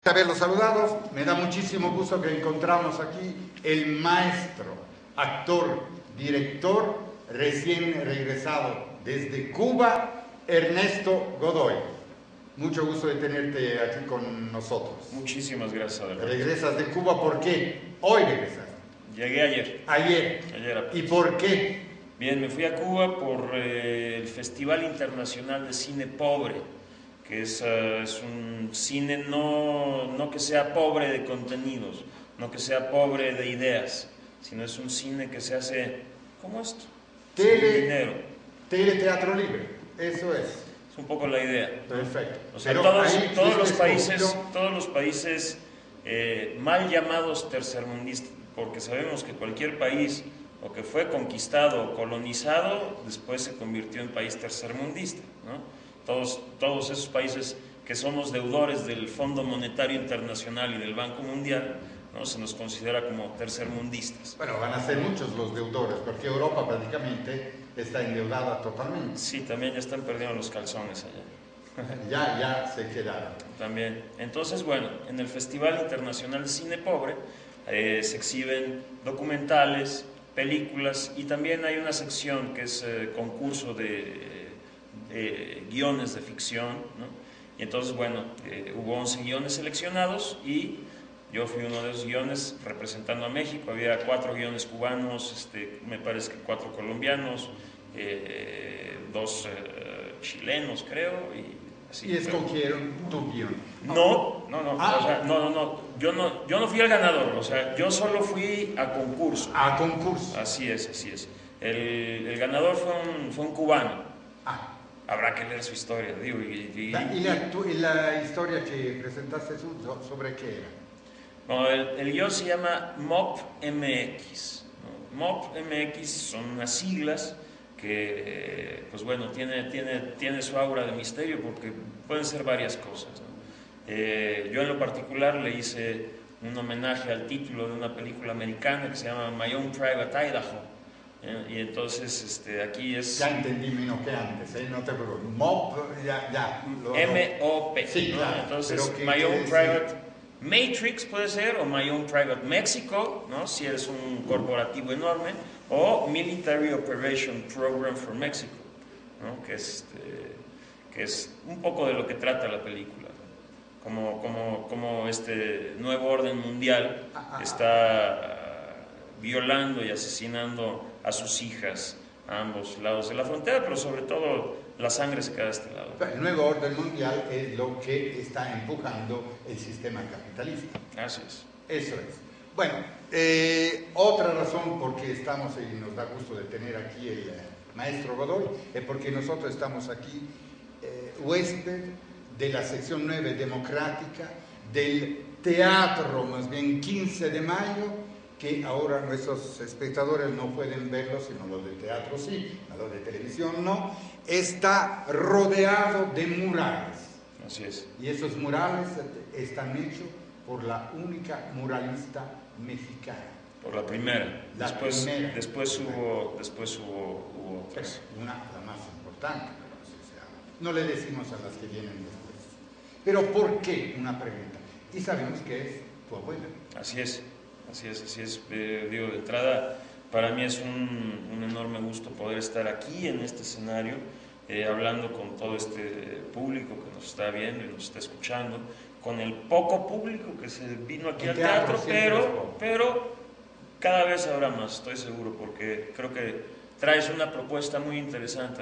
Haberlos saludados, me da muchísimo gusto que encontramos aquí el maestro, actor, director, recién regresado desde Cuba, Ernesto Godoy. Mucho gusto de tenerte aquí con nosotros. Muchísimas gracias, Adalberto. ¿Regresas de Cuba por qué? Hoy regresaste. Llegué ayer. Ayer. ¿Y por qué? Bien, me fui a Cuba por el Festival Internacional de Cine Pobre, que es un cine no que sea pobre de contenidos, no que sea pobre de ideas, sino es un cine que se hace como esto, sin dinero. Teleteatro libre, eso es. Es un poco la idea. Perfecto. O sea, todos los países mal llamados tercermundistas, porque sabemos que cualquier país o que fue conquistado o colonizado, después se convirtió en país tercermundista, ¿no? Todos esos países que somos deudores del Fondo Monetario Internacional y del Banco Mundial, ¿no? Se nos considera como tercermundistas. Bueno, van a ser muchos los deudores, porque Europa prácticamente está endeudada totalmente. Sí, también ya están perdiendo los calzones allá. ya se quedaron. También. Entonces, bueno, en el Festival Internacional de Cine Pobre se exhiben documentales, películas, y también hay una sección que es concurso de guiones de ficción, ¿no? Y entonces, bueno, hubo 11 guiones seleccionados y yo fui uno de esos guiones representando a México. Había 4 guiones cubanos, me parece que 4 colombianos, 2 chilenos, creo, y así. ¿Y escogieron tu guión? No, o sea, no, yo no fui el ganador, o sea, yo solo fui a concurso. A concurso. Así es. El ganador fue un cubano. Habrá que leer su historia, digo. ¿Y la historia que presentaste tú, sobre qué era? No, el guión se llama MOP MX, ¿no? MOP MX son unas siglas que, pues bueno, tiene su aura de misterio porque pueden ser varias cosas, ¿no? Yo en lo particular le hice un homenaje al título de una película americana que se llama My Own Private Idaho. Y entonces aquí es... Ya entendí menos que antes, no te preocupes. MOP, M-O-P. Sí, ¿no? claro. Entonces, My Own Private Matrix puede ser, o My Own Private Mexico, ¿no? Si eres un corporativo enorme, o Military Operation Program for Mexico, ¿no? Que es un poco de lo que trata la película, ¿no? Como este nuevo orden mundial está violando y asesinando a sus hijas a ambos lados de la frontera, pero sobre todo la sangre se queda de este lado. El nuevo orden mundial es lo que está empujando el sistema capitalista. Así es. Eso es. Bueno, otra razón por qué estamos y nos da gusto de tener aquí el maestro Godoy es porque nosotros estamos aquí huésped de la sección 9 democrática del teatro, más bien 15 de mayo, que ahora nuestros espectadores no pueden verlo, sino los de teatro sí, los de televisión no, está rodeado de murales. Así es. Y esos murales están hechos por la única muralista mexicana. Por la primera. Después hubo otras. La más importante, no le decimos a las que vienen después. Pero ¿por qué? Una pregunta. Y sabemos que es tu abuela. Así es. Digo, de entrada, para mí es un enorme gusto poder estar aquí en este escenario, hablando con todo este público que nos está viendo y nos está escuchando, con el poco público que se vino aquí al teatro, pero cada vez habrá más, estoy seguro, porque creo que traes una propuesta muy interesante,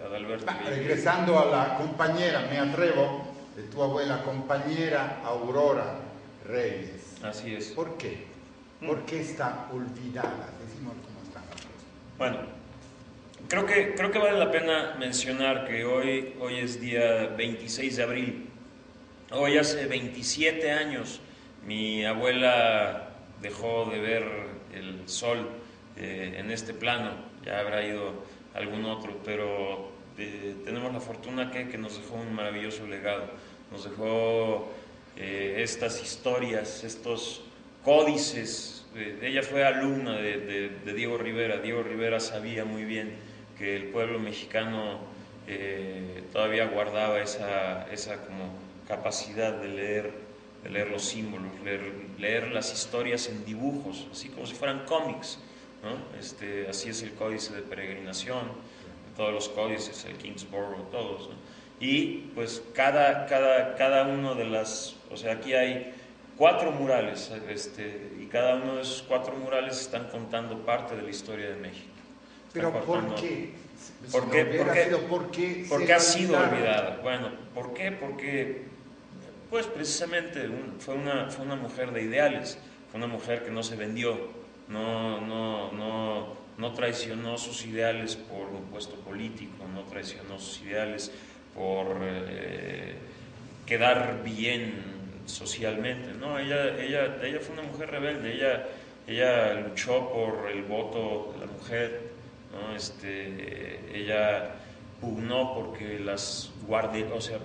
Adalberto. Regresando a la compañera, me atrevo, de tu abuela, compañera Aurora Reyes. Así es. ¿Por qué? ¿Por qué está olvidada? Decimos cómo están las cosas. Bueno, creo que vale la pena mencionar que hoy es día 26 de abril. Hoy hace 27 años mi abuela dejó de ver el sol en este plano. Ya habrá ido algún otro, pero tenemos la fortuna que nos dejó un maravilloso legado. Nos dejó estas historias, estos códices. Ella fue alumna de Diego Rivera. Diego Rivera sabía muy bien que el pueblo mexicano todavía guardaba esa como capacidad de leer de leer los símbolos, leer las historias en dibujos, así como si fueran cómics, ¿no? Así es el códice de peregrinación, todos los códices, el Kingsborough, todos, ¿no? Y pues cada uno de las, o sea, aquí hay 4 murales, y cada uno de esos 4 murales están contando parte de la historia de México. Pero ¿por qué? Porque ha sido olvidada. Bueno, ¿por qué? Porque pues precisamente fue una mujer de ideales, fue una mujer que no se vendió, no traicionó sus ideales por un puesto político, no traicionó sus ideales por quedar bien socialmente, no, ella fue una mujer rebelde, ella luchó por el voto de la mujer, ¿no? Ella pugnó porque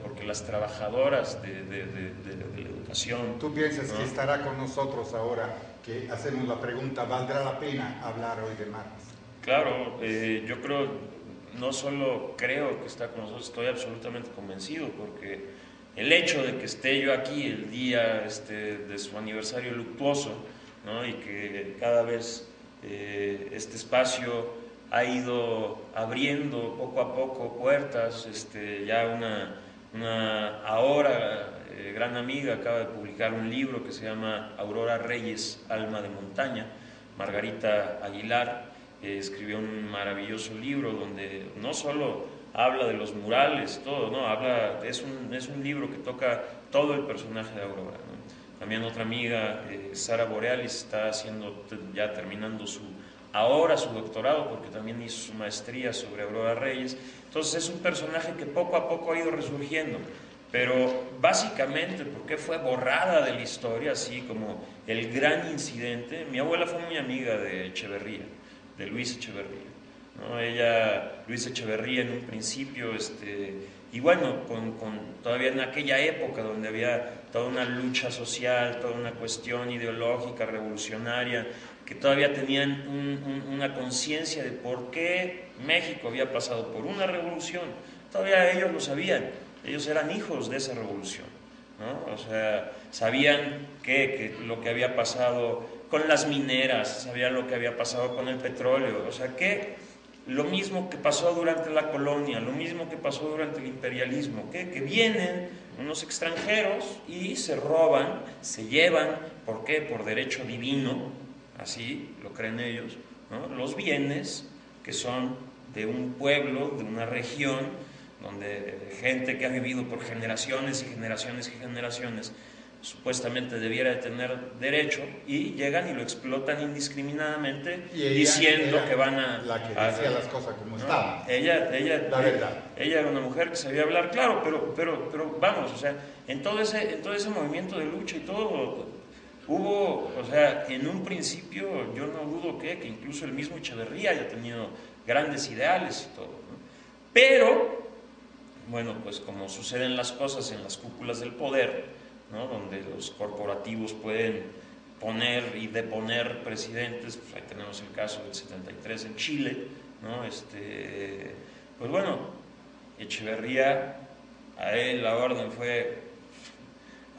porque las trabajadoras de la educación. ¿Tú piensas, ¿no?, que estará con nosotros ahora que hacemos la pregunta, ¿valdrá la pena hablar hoy de Marx? Claro, yo creo, no solo creo que está con nosotros, estoy absolutamente convencido, porque el hecho de que esté yo aquí el día de su aniversario luctuoso, ¿no?, y que cada vez este espacio ha ido abriendo poco a poco puertas, ya una ahora gran amiga acaba de publicar un libro que se llama Aurora Reyes, Alma de Montaña. Margarita Aguilar escribió un maravilloso libro donde no solo habla de los murales, todo, ¿no? Es un libro que toca todo el personaje de Aurora, ¿no? También otra amiga, Sara Borealis, está ya terminando su doctorado, porque también hizo su maestría sobre Aurora Reyes. Entonces es un personaje que poco a poco ha ido resurgiendo, pero básicamente porque fue borrada de la historia, así como el gran incidente. Mi abuela fue muy amiga de Echeverría, de Luis Echeverría, ¿no? Luis Echeverría en un principio, y bueno, todavía en aquella época donde había toda una lucha social, toda una cuestión ideológica, revolucionaria, que todavía tenían una conciencia de por qué México había pasado por una revolución, todavía ellos lo sabían, ellos eran hijos de esa revolución, ¿no? O sea, sabían que lo que había pasado con las mineras, sabían lo que había pasado con el petróleo, o sea, que lo mismo que pasó durante la colonia, lo mismo que pasó durante el imperialismo, que vienen unos extranjeros y se roban, se llevan, ¿por qué? Por derecho divino, así lo creen ellos, ¿no?, los bienes que son de un pueblo, de una región, donde gente que ha vivido por generaciones y generaciones y generaciones supuestamente debiera de tener derecho, y llegan y lo explotan indiscriminadamente, diciendo que van a... La que decía las cosas como estaban. La verdad. Ella era una mujer que sabía hablar, claro, pero vamos, o sea, en todo ese movimiento de lucha y todo, hubo, o sea, en un principio yo no dudo que incluso el mismo Echeverría haya tenido grandes ideales y todo, ¿no? Pero, bueno, pues como suceden las cosas en las cúpulas del poder, ¿no?, donde los corporativos pueden poner y deponer presidentes, pues ahí tenemos el caso del 73 en Chile, ¿no? Pues bueno, Echeverría, a él la orden fue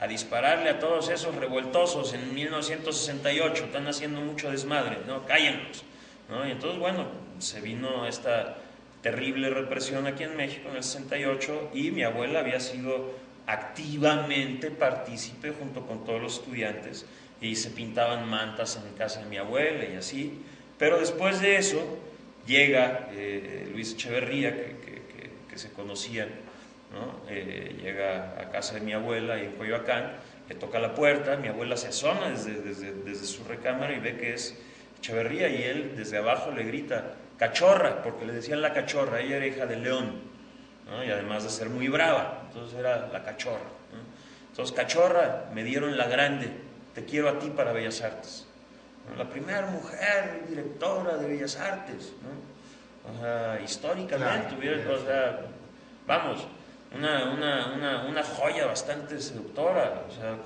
a dispararle a todos esos revueltosos en 1968, están haciendo mucho desmadre, ¿no?, cállenlos, ¿no? Y entonces, bueno, se vino esta terrible represión aquí en México en el 68, y mi abuela había sido activamente partícipe junto con todos los estudiantes, y se pintaban mantas en casa de mi abuela y así. Pero después de eso llega Luis Echeverría, que se conocían, ¿no? Llega a casa de mi abuela y en Coyoacán, le toca la puerta, mi abuela se asoma desde su recámara y ve que es Echeverría, y él desde abajo le grita cachorra, porque le decían la cachorra, ella era hija de León, ¿no?, y además de ser muy brava, entonces era la cachorra, ¿no? Entonces, cachorra, me dieron la grande, te quiero a ti para Bellas Artes, ¿no? La primera mujer directora de Bellas Artes, ¿no? O sea, históricamente, claro, o sea, vamos, una joya bastante seductora, o sea,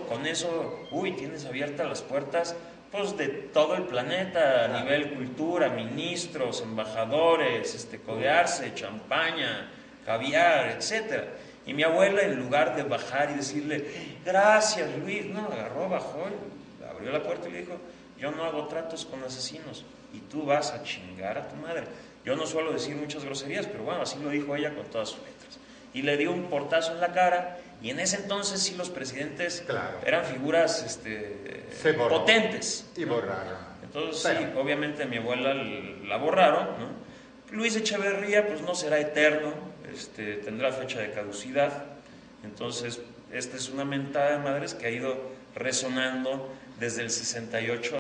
con eso, uy, tienes abiertas las puertas, pues, de todo el planeta, a nivel cultura, ministros, embajadores, codearse, champaña, caviar, etcétera. Y mi abuela, en lugar de bajar y decirle, gracias Luis, no, agarró, bajó, abrió la puerta y le dijo, yo no hago tratos con asesinos y tú vas a chingar a tu madre. Yo no suelo decir muchas groserías, pero bueno, así lo dijo ella con todas sus letras. Y le dio un portazo en la cara, y en ese entonces sí los presidentes eran figuras potentes. Y borraron. Entonces sí, obviamente a mi abuela la borraron, ¿no? Luis Echeverría pues no será eterno, tendrá fecha de caducidad. Entonces esta es una mentada de madres que ha ido resonando desde el 68